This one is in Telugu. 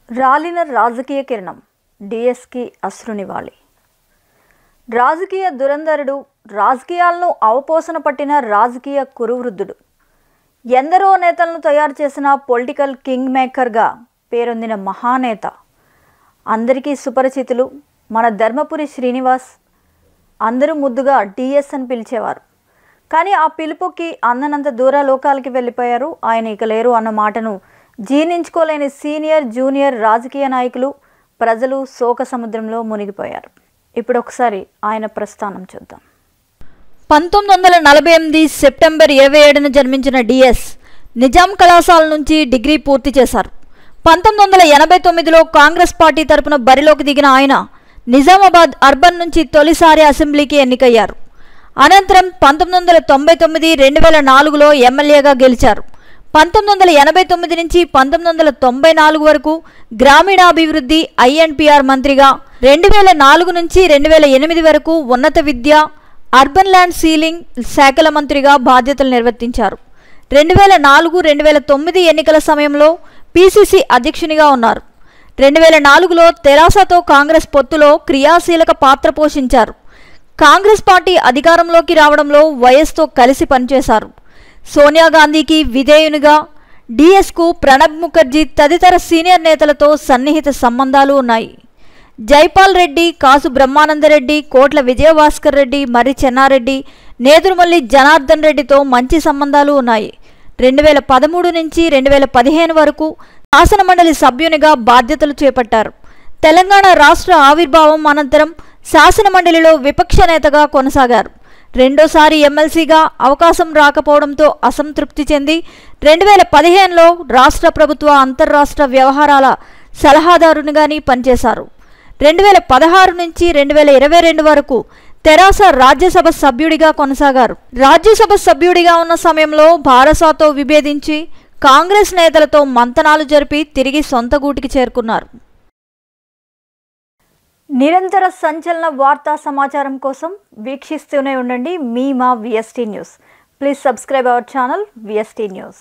రాలిన రాజకీయ కిరణం డిఎస్కి అశ్రునివాళి. రాజకీయ దురంధరుడు, రాజకీయాలను అవపోసన పట్టిన రాజకీయ కురువృద్ధుడు, ఎందరో నేతలను తయారు చేసిన పొలిటికల్ కింగ్ మేకర్గా పేరొందిన మహానేత, అందరికీ సుపరిచితులు మన ధర్మపురి శ్రీనివాస్. అందరూ ముద్దుగా డిఎస్ అని పిలిచేవారు. కానీ ఆ పిలుపుకి అందనంత దూర లోకాలకి వెళ్ళిపోయారు. ఆయన ఇక లేరు అన్న మాటను జీర్ణించుకోలేని సీనియర్ జూనియర్ రాజకీయ నాయకులు, ప్రజలు శోక సముద్రంలో మునిగిపోయారు. ఇప్పుడు ఒకసారి ఆయన ప్రస్థానం చూద్దాం. 1948 సెప్టెంబర్ 27న జన్మించిన డిఎస్ నిజాం కళాశాల నుంచి డిగ్రీ పూర్తి చేశారు. 1989లో కాంగ్రెస్ పార్టీ తరపున బరిలోకి దిగిన ఆయన నిజామాబాద్ అర్బన్ నుంచి తొలిసారి అసెంబ్లీకి ఎన్నికయ్యారు. అనంతరం 1999, 2004లో ఎమ్మెల్యేగా గెలిచారు. 1989 నుంచి 1994 వరకు గ్రామీణాభివృద్ధి ఐఎన్పిఆర్ మంత్రిగా, 2004 నుంచి 2008 వరకు ఉన్నత విద్య, అర్బన్ ల్యాండ్ సీలింగ్ శాఖల మంత్రిగా బాధ్యతలు నిర్వర్తించారు. 2004-2009 ఎన్నికల సమయంలో పిసిసి అధ్యక్షునిగా ఉన్నారు. 2004లో తెరాసతో కాంగ్రెస్ పొత్తులో క్రియాశీలక పాత్ర పోషించారు. కాంగ్రెస్ పార్టీ అధికారంలోకి రావడంలో వైఎస్తో కలిసి పనిచేశారు. సోనియా గాంధీకి విధేయునిగా డిఎస్కు ప్రణబ్ ముఖర్జీ తదితర సీనియర్ నేతలతో సన్నిహిత సంబంధాలు ఉన్నాయి. జైపాల్ రెడ్డి, కాసు బ్రహ్మానందరెడ్డి, కోట్ల విజయభాస్కర్ రెడ్డి, మర్రి చెన్నారెడ్డి, నేదురుమల్లి జనార్దన్ రెడ్డితో మంచి సంబంధాలు ఉన్నాయి. 2013 నుంచి 2015 వరకు శాసనమండలి సభ్యునిగా బాధ్యతలు చేపట్టారు. తెలంగాణ రాష్ట్ర ఆవిర్భావం అనంతరం శాసనమండలిలో విపక్ష నేతగా కొనసాగారు. రెండోసారి ఎమ్మెల్సీగా అవకాశం రాకపోవడంతో అసంతృప్తి చెంది 2015లో రాష్ట్ర ప్రభుత్వ అంతర్రాష్ట్ర వ్యవహారాల సలహాదారునిగాని పనిచేశారు. 2016 నుంచి 2022 వరకు తెరాస రాజ్యసభ సభ్యుడిగా కొనసాగారు. రాజ్యసభ సభ్యుడిగా ఉన్న సమయంలో భారసాతో విభేదించి కాంగ్రెస్ నేతలతో మంతనాలు జరిపి తిరిగి సొంత గూటికి చేరుకున్నారు. నిరంతర సంచలన వార్తా సమాచారం కోసం వీక్షిస్తూనే ఉండండి మా VST news. Please subscribe our channel VST news.